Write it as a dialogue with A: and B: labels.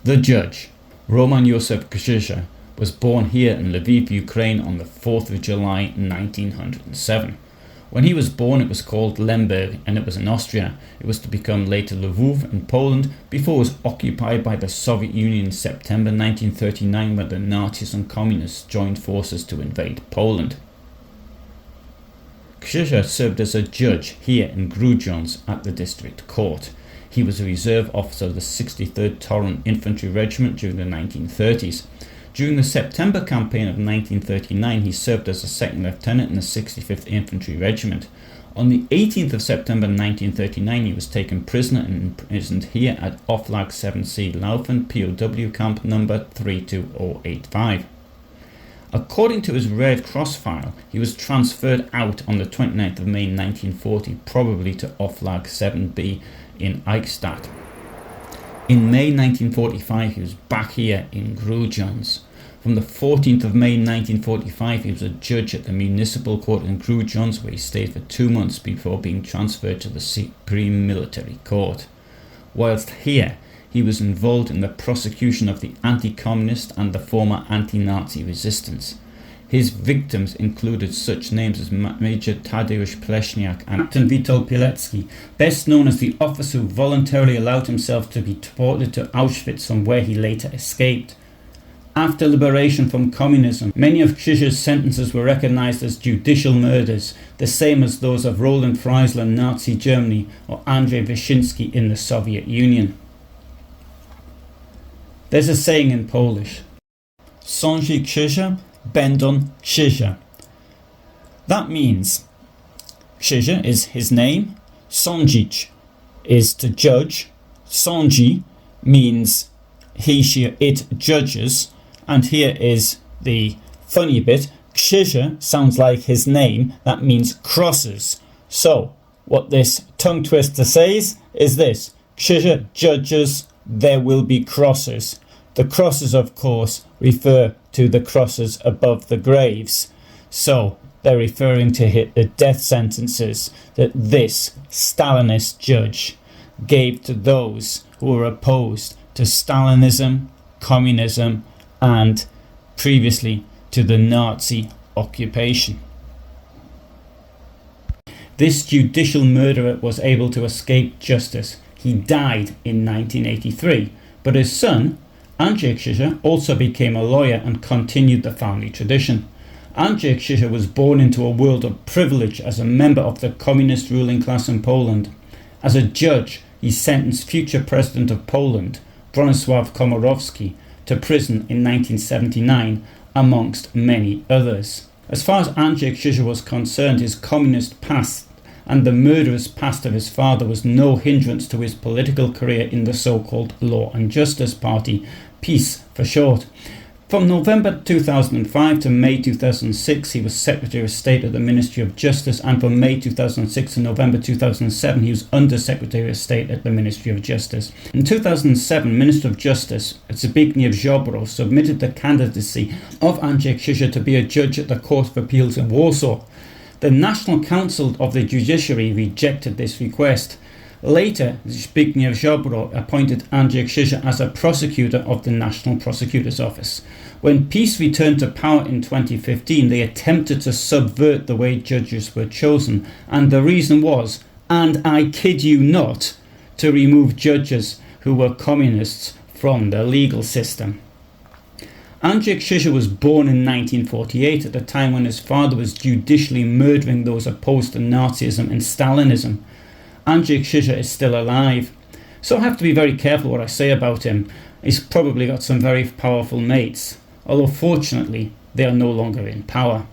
A: The judge, Roman Kryże, was born here in Lviv, Ukraine on the 4th of July 1907. When he was born it was called Lemberg and it was in Austria. It was to become later Lwów in Poland before it was occupied by the Soviet Union in September 1939 when the Nazis and Communists joined forces to invade Poland. Kryże served as a judge here in Grudziądz at the district court. He was a reserve officer of the 63rd Torun Infantry Regiment during the 1930s. During the September campaign of 1939 he served as a second lieutenant in the 65th Infantry Regiment. On the 18th of September 1939 he was taken prisoner and imprisoned here at Oflag 7C Laufen POW camp number 32085. According to his Red Cross file, he was transferred out on the 29th of May 1940, probably to Oflag 7B in Eichstätt. In May 1945 he was back here in Grudziądz. From the 14th of May 1945 he was a judge at the municipal court in Grudziądz where he stayed for 2 months before being transferred to the Supreme Military Court. Whilst here, he was involved in the prosecution of the anti-communist and the former anti-Nazi resistance. His victims included such names as Major Tadeusz Pleśniak and Captain Witold Pilecki, best known as the officer who voluntarily allowed himself to be deported to Auschwitz from where he later escaped. After liberation from communism, many of Kryże's sentences were recognized as judicial murders, the same as those of Roland Freisler in Nazi Germany or Andrzej Wyszynski in the Soviet Union. There's a saying in Polish, Sądzi Kryże, będą Kryże. That means Kryże is his name, sądzić is to judge, sądzi means he, she, it judges, and here is the funny bit, Kryże sounds like his name, that means crosses. So what this tongue twister says is this, Kryże judges, there will be crosses. The crosses, of course, refer to the crosses above the graves. So they're referring to the death sentences that this Stalinist judge gave to those who were opposed to Stalinism, communism, and previously to the Nazi occupation. This judicial murderer was able to escape justice. He died in 1983, but his son, Andrzej Kryże, also became a lawyer and continued the family tradition. Andrzej Kryże was born into a world of privilege as a member of the communist ruling class in Poland. As a judge, he sentenced future President of Poland, Bronisław Komorowski, to prison in 1979, amongst many others. As far as Andrzej Kryże was concerned, his communist past and the murderous past of his father was no hindrance to his political career in the so-called Law and Justice Party, PiS for short. From November 2005 to May 2006 he was Secretary of State at the Ministry of Justice, and from May 2006 to November 2007 he was Under Secretary of State at the Ministry of Justice. In 2007, Minister of Justice Zbigniew Ziobro submitted the candidacy of Andrzej Kryże to be a judge at the Court of Appeals in Warsaw. The National Council of the Judiciary rejected this request. Later, Zbigniew Ziobro appointed Andrzej Kryże as a prosecutor of the National Prosecutor's Office. When PiS returned to power in 2015, they attempted to subvert the way judges were chosen, and the reason was, and I kid you not, to remove judges who were communists from the legal system. Andrzej Kryże was born in 1948 at a time when his father was judicially murdering those opposed to Nazism and Stalinism. Andrzej Kryże is still alive, so I have to be very careful what I say about him. He's probably got some very powerful mates, although fortunately they are no longer in power.